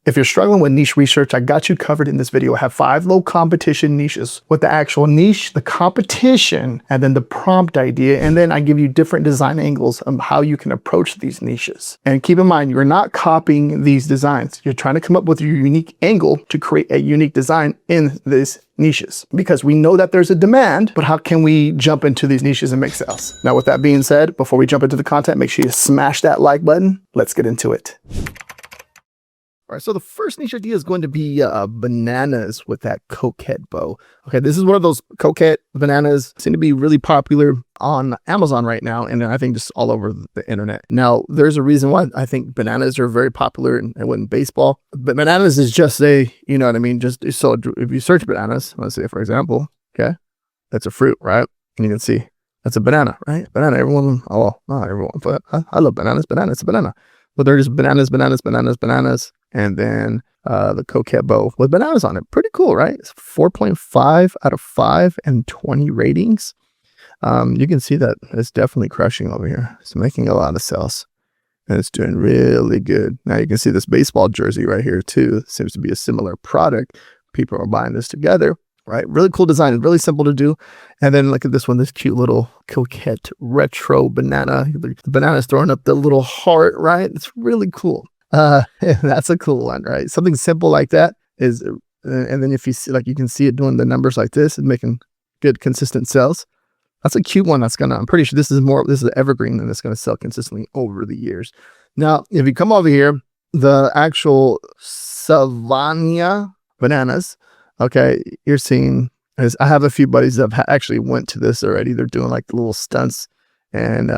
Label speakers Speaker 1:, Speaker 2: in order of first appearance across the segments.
Speaker 1: If you're struggling with niche research, I got you covered in this video. I have 5 low competition niches with the actual niche, the competition, and then the prompt idea. And then I give you different design angles of how you can approach these niches. And keep in mind, you're not copying these designs. You're trying to come up with your unique angle to create a unique design in these niches, because we know that there's a demand, but how can we jump into these niches and make sales? Now, with that being said, before we jump into the content, make sure you smash that like button. Let's get into it. All right, so the first niche idea is going to be bananas with that Coquette bow. Okay, this is one of those Coquette bananas, seem to be really popular on Amazon right now, and I think just all over the internet. Now, there's a reason why I think bananas are very popular in baseball, but bananas is just a, you know what I mean? Just so if you search bananas, let's say for example, okay, that's a fruit, right? And you can see that's a banana, right? Banana, everyone, oh, not everyone, but I love bananas. Banana, it's a banana. But there's bananas, and then the Coquette bow with bananas on it. Pretty cool, right? It's 4.5 out of 5 and 20 ratings. You can see that it's definitely crushing over here. It's making a lot of sales, and it's doing really good. Now you can see this baseball jersey right here too. It seems to be a similar product. People are buying this together. Right, really cool design. It's really simple to do. And then look at this one, this cute little Coquette retro banana. The banana's throwing up the little heart, right? It's really cool. That's a cool one, right? Something simple like that is, and then if you see, like you can see it doing the numbers like this and making good consistent sales. That's a cute one. I'm pretty sure this is an evergreen and it's going to sell consistently over the years. Now, if you come over here, the actual Savania bananas. Okay, you're seeing, I have a few buddies that have actually went to this already. They're doing like the little stunts and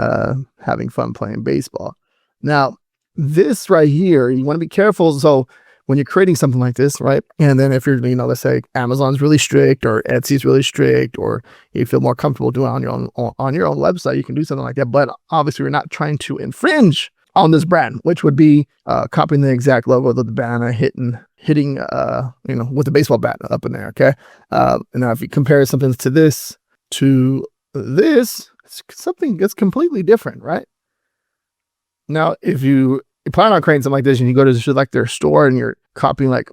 Speaker 1: having fun playing baseball. Now, this right here, you want to be careful. So when you're creating something like this, right? And then if you're, you know, let's say Amazon's really strict or Etsy's really strict, or you feel more comfortable doing it on your own website, you can do something like that. But obviously, we're not trying to infringe on this brand, which would be copying the exact logo of the banana hitting you know, with the baseball bat up in there. Okay, now if you compare something to this, it's something that's completely different, right? Now, if you plan on creating something like this and you go to like their store and you're copying, like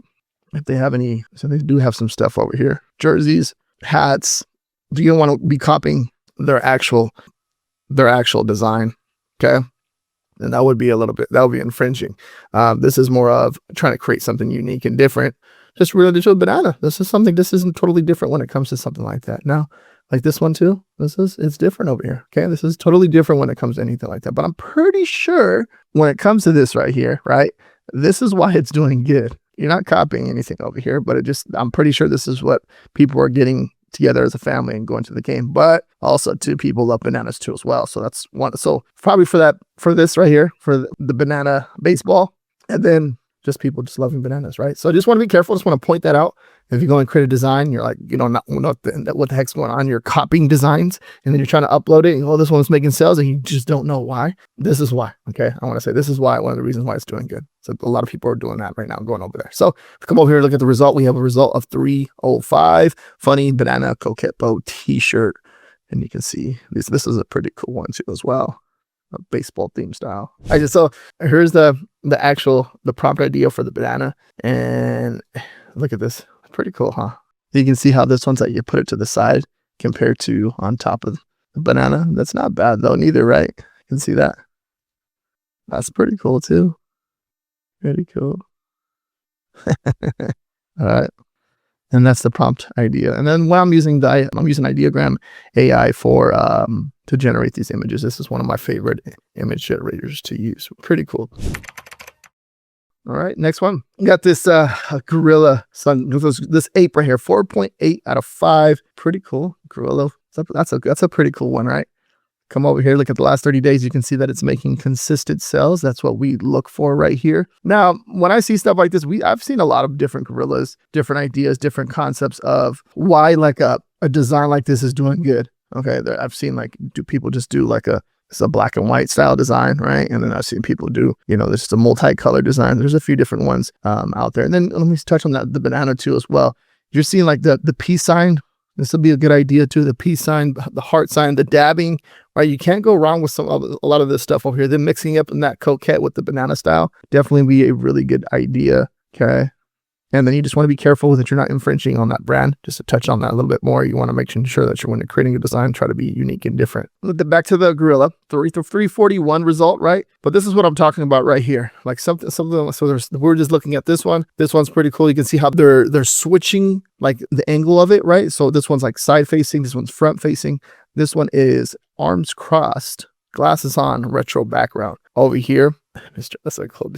Speaker 1: if they have any, so they do have some stuff over here, jerseys, hats. Do you want to be copying their actual design? Okay. And that would be infringing. This is more of trying to create something unique and different. Just related to a banana. This isn't totally different when it comes to something like that. Now, like this one too, it's different over here. Okay, this is totally different when it comes to anything like that. But I'm pretty sure when it comes to this right here, right, this is why it's doing good. You're not copying anything over here, but I'm pretty sure this is what people are getting together as a family and going to the game. But also too, people love bananas too as well. So that's one. So probably for this right here, for the banana baseball, and then just people just loving bananas, right? So I just want to be careful. Just want to point that out. If you go and create a design, you're like, you know, not what the heck's going on. You're copying designs, and then you're trying to upload it, and oh, this one's making sales, and you just don't know why. This is why. Okay, I want to say this is why. One of the reasons why it's doing good. So a lot of people are doing that right now, going over there. So come over here, look at the result. We have a result of 305. Funny banana Coquette bow T-shirt, and you can see this is a pretty cool one too as well. A baseball theme style. So here's the prompt idea for the banana, and look at this. Pretty cool, huh? You can see how this one's like you put it to the side compared to on top of the banana. That's not bad though, neither, right? You can see that. That's pretty cool too. Pretty cool. All right. And that's the prompt idea. And then when I'm using Ideogram AI for to generate these images. This is one of my favorite image generators to use. Pretty cool. All right, next one. We got this gorilla sun. This ape right here, 4.8 out of 5. Pretty cool. Gorilla. That's a pretty cool one, right? Come over here, look at the last 30 days. You can see that it's making consistent sales. That's what we look for right here. Now, when I see stuff like this, I've seen a lot of different gorillas, different ideas, different concepts of why like a design like this is doing good. Okay, I've seen like, do people just do like it's a black and white style design, right? And then I've seen people do, this is a multi-color design. There's a few different ones out there. And then let me touch on the banana too as well. You're seeing like the peace sign. This will be a good idea too. The peace sign, the heart sign, the dabbing, right? You can't go wrong with a lot of this stuff over here. Then mixing up in that Coquette with the banana style, definitely be a really good idea Okay. And then you just want to be careful that you're not infringing on that brand. Just to touch on that a little bit more, you want to make sure that when you're creating a design, try to be unique and different. Back to the gorilla, the 341 result, right? But this is what I'm talking about right here. Like something. So we're just looking at this one. This one's pretty cool. You can see how they're switching like the angle of it, right? So this one's like side facing. This one's front facing. This one is arms crossed, glasses on, retro background. Over here, that's a cool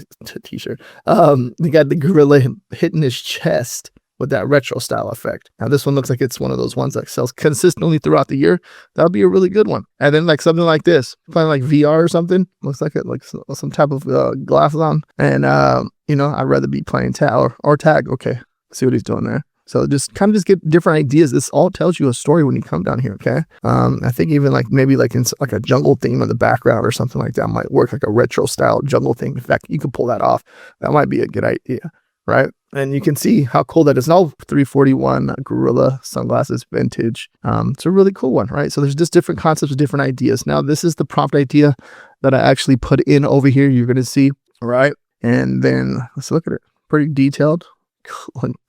Speaker 1: t-shirt. They got the gorilla hitting his chest with that retro style effect. Now this one looks like it's one of those ones that sells consistently throughout the year. That'll be a really good one. And then like something like this, playing like VR or something. Looks like it, like some type of glasses on. And I'd rather be playing tag or tag. Okay, see what he's doing there. So just get different ideas. This all tells you a story when you come down here, okay? I think even like maybe like in like a jungle theme in the background or something like that might work, like a retro style jungle theme. In fact, you could pull that off. That might be a good idea, right? And you can see how cool that is. Now 341 gorilla sunglasses vintage. It's a really cool one, right? So there's just different concepts, different ideas. Now this is the prompt idea that I actually put in over here. You're going to see, right? And then let's look at it. Pretty detailed.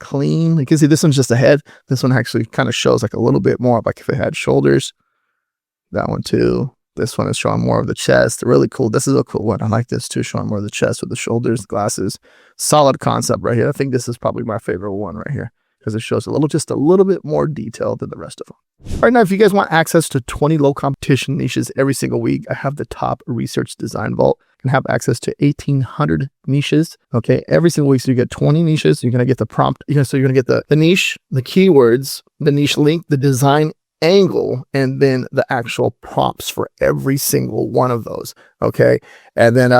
Speaker 1: Clean. You can see this one's just a head. This one actually kind of shows like a little bit more, like if it had shoulders. That one too. This one is showing more of the chest. Really cool. This is a cool one. I like this too, showing more of the chest with the shoulders, glasses. Solid concept right here. I think this is probably my favorite one right here because it shows just a little bit more detail than the rest of them. All right, now if you guys want access to 20 low competition niches every single week, I have the top research design vault. You can have access to 1,800 niches. Okay, every single week, so you get 20 niches. You're gonna get the prompt. So you're gonna get the niche, the keywords, the niche link, the design angle, and then the actual prompts for every single one of those. Okay, and then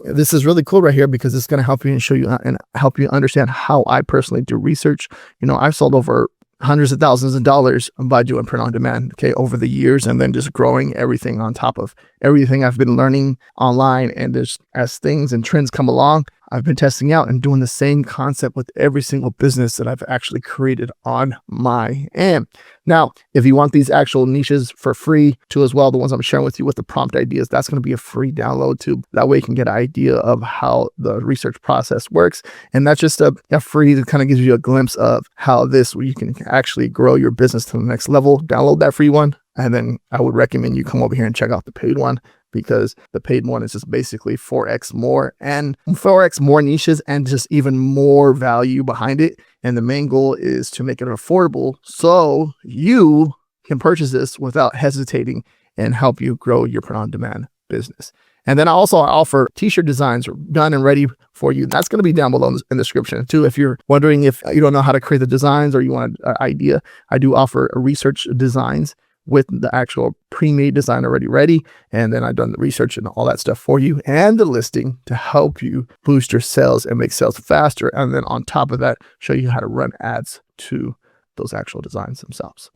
Speaker 1: this is really cool right here because it's gonna help you and show you and help you understand how I personally do research. I've sold over hundreds of thousands of dollars by doing print on demand, okay, over the years, and then just growing everything on top of everything I've been learning online. And just as things and trends come along, I've been testing out and doing the same concept with every single business that I've actually created on my end. Now, if you want these actual niches for free too as well, the ones I'm sharing with you with the prompt ideas, that's going to be a free download too. That way you can get an idea of how the research process works. And that's just a free that kind of gives you a glimpse of how you can actually grow your business to the next level. Download that free one. And then I would recommend you come over here and check out the paid one, because the paid one is just basically 4x more and 4x more niches and just even more value behind it. And the main goal is to make it affordable so you can purchase this without hesitating and help you grow your print on demand business. And then I offer t-shirt designs done and ready for you. That's going to be down below in the description too. If you're wondering if you don't know how to create the designs or you want an idea, I do offer research designs with the actual pre-made design already ready. And then I've done the research and all that stuff for you and the listing to help you boost your sales and make sales faster. And then on top of that, show you how to run ads to those actual designs themselves.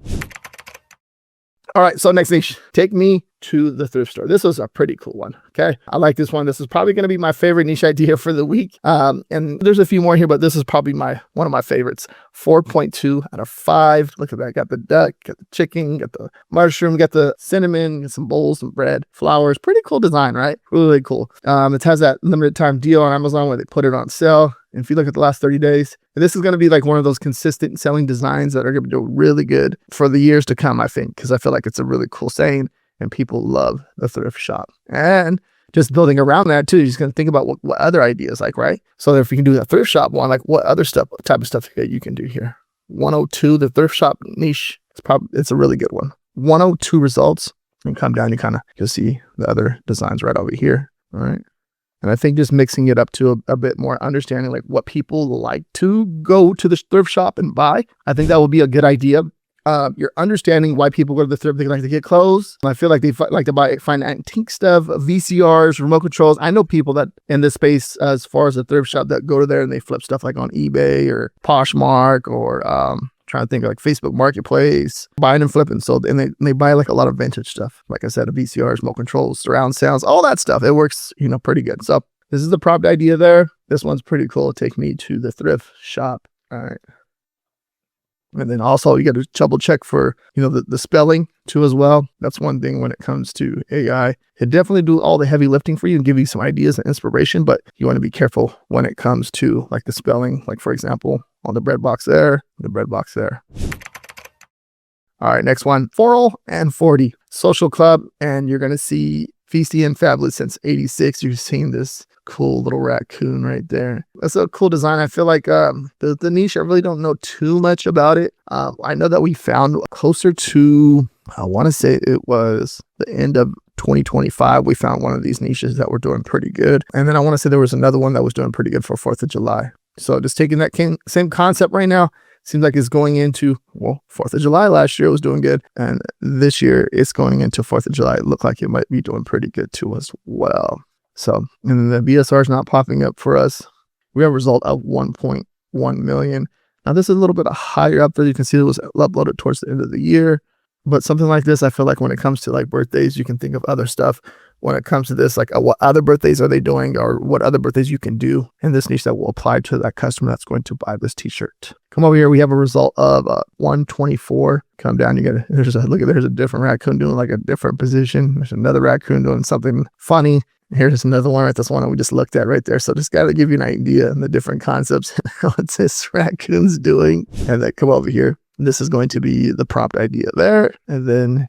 Speaker 1: All right, so next niche, take me to the thrift store. This was a pretty cool one, okay? I like this one. This is probably going to be my favorite niche idea for the week. And there's a few more here, but this is probably one of my favorites. 4.2 out of 5. Look at that. Got the duck, got the chicken, got the mushroom, got the cinnamon, got some bowls, some bread, flowers. Pretty cool design, right? Really cool. It has that limited time deal on Amazon where they put it on sale. And if you look at the last 30 days, this is going to be like one of those consistent selling designs that are going to do really good for the years to come, I think, because I feel like it's a really cool saying and people love the thrift shop. And just building around that too, you're just going to think about what other ideas like, right? So if you can do that thrift shop one, like what other type of stuff you can do here. 102, the thrift shop niche, it's a really good one. 102 results. And come down, you'll see the other designs right over here, all right? And I think just mixing it up to a bit more understanding like what people like to go to the thrift shop and buy. I think that will be a good idea. You're understanding why people go to the thrift. They like to get clothes. I feel like they like to find antique stuff, VCRs, remote controls. I know people that in this space, as far as the thrift shop, that go to there and they flip stuff like on eBay or Poshmark or trying to think of like Facebook Marketplace, buying and flipping. So and they buy like a lot of vintage stuff. Like I said, VCRs, remote controls, surround sounds, all that stuff. It works, pretty good. So this is the prompt idea there. This one's pretty cool. Take me to the thrift shop. All right. And then also you got to double check for, the spelling too as well. That's one thing when it comes to AI. It definitely do all the heavy lifting for you and give you some ideas and inspiration, but you want to be careful when it comes to like the spelling, like for example, on the bread box there, the bread box there. All right, next one, Floral and 40 Social Club. And you're going to see Feisty and Fabulous since 86. You've seen this cool little raccoon right there. That's a cool design. I feel like the niche, I really don't know too much about it. I know that we found closer to, I want to say it was the end of 2025, we found one of these niches that were doing pretty good. And then I want to say there was another one that was doing pretty good for 4th of July. So just taking that same concept right now, seems like it's going into, 4th of July last year was doing good. And this year it's going into 4th of July. It looked like it might be doing pretty good too as well. So, and then the BSR is not popping up for us. We have a result of 1.1 million. Now this is a little bit higher up there. You can see it was uploaded towards the end of the year. But something like this, I feel like when it comes to like birthdays, you can think of other stuff. When it comes to this, like what other birthdays are they doing, or what other birthdays you can do in this niche that will apply to that customer that's going to buy this t-shirt. Come over here, we have a result of 124. Come down, there's a different raccoon doing like a different position. There's another raccoon doing something funny. Here's another one, right? This one that we just looked at right there. So just got to give you an idea and the different concepts. What this raccoon's doing. And then come over here. This is going to be the prompt idea there. And then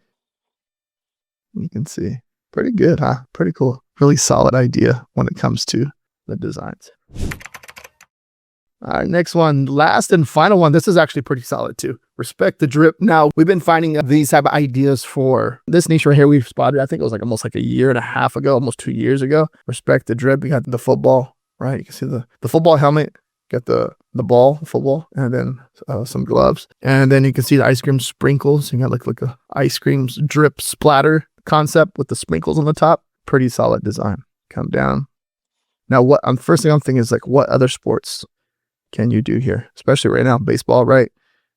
Speaker 1: you can see. Pretty good, huh? Pretty cool. Really solid idea when it comes to the designs. All right, next one, last and final one. This is actually pretty solid too. Respect the drip. Now, we've been finding these type of ideas for this niche right here. We've spotted, I think it was like almost like a year and a half ago, almost 2 years ago. Respect the drip. You got the football, right? You can see the football helmet. Got the football, and then some gloves. And then you can see the ice cream sprinkles. You got like a ice cream drip splatter concept with the sprinkles on the top. Pretty solid design. Come down. Now, first thing I'm thinking is like, what other sports can you do here? Especially right now, baseball, right?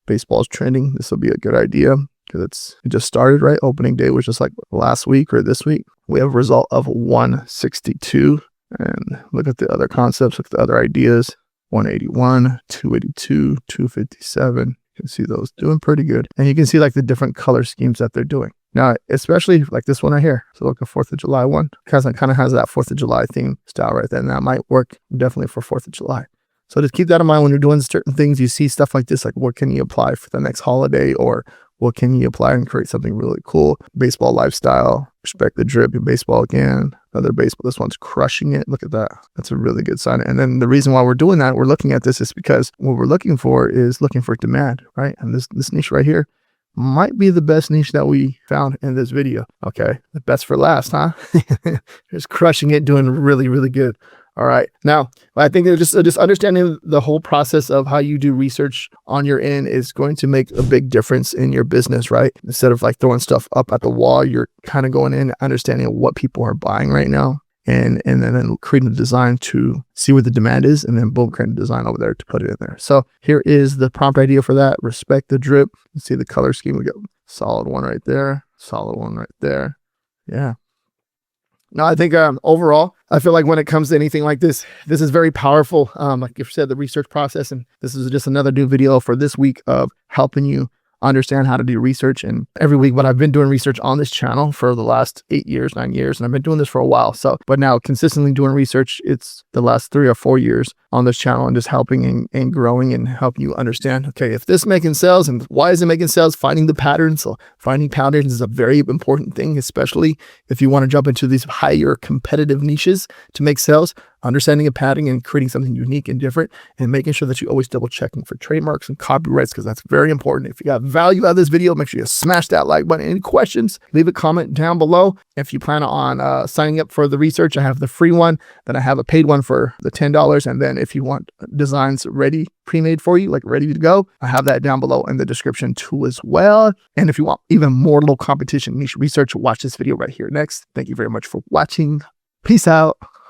Speaker 1: Baseball's trending. This will be a good idea because it just started, right? Opening day was just like last week or this week. We have a result of 162. And look at the other concepts, look at the other ideas. 181, 282, 257. You can see those doing pretty good. And you can see like the different color schemes that they're doing. Now, especially like this one right here. So look, a 4th of July one. Kind of has that 4th of July theme style right there. And that might work definitely for 4th of July. So just keep that in mind when you're doing certain things. You see stuff like this, like what can you apply for the next holiday, or what can you apply and create something really cool? Baseball lifestyle, respect the drip, baseball again, another baseball. This one's crushing it. Look at that. That's a really good sign. And then the reason why we're doing that, we're looking at this is because what we're looking for is looking for demand, right? And this niche right here might be the best niche that we found in this video. Okay. The best for last, huh? Just crushing it, doing really, really good. All right. Now, I think just understanding the whole process of how you do research on your end is going to make a big difference in your business, right? Instead of like throwing stuff up at the wall, you're kind of going in, understanding what people are buying right now, and then creating the design to see what the demand is, and then boom, creating a design over there to put it in there. So here is the prompt idea for that. Respect the drip. You see the color scheme. We got solid one right there, solid one right there. Yeah. No, I think overall, I feel like when it comes to anything like this is very powerful. Like you said, the research process, and this is just another new video for this week of helping you understand how to do research. And every week, but I've been doing research on this channel for the last 8 years, 9 years, and I've been doing this for a while. So, but now consistently doing research, it's the last 3 or 4 years on this channel, and just helping and growing and helping you understand, okay, if this making sales and why is it making sales, finding the patterns. So finding patterns is a very important thing, especially if you want to jump into these higher competitive niches to make sales. Understanding a pattern and creating something unique and different, and making sure that you always double checking for trademarks and copyrights, because that's very important. If you got value out of this video, make sure you smash that like button. Any questions, leave a comment down below. If you plan on signing up for the research, I have the free one, then I have a paid one for the $10. And then if you want designs ready, pre-made for you, like ready to go, I have that down below in the description too as well. And if you want even more low competition niche research, watch this video right here next. Thank you very much for watching. Peace out.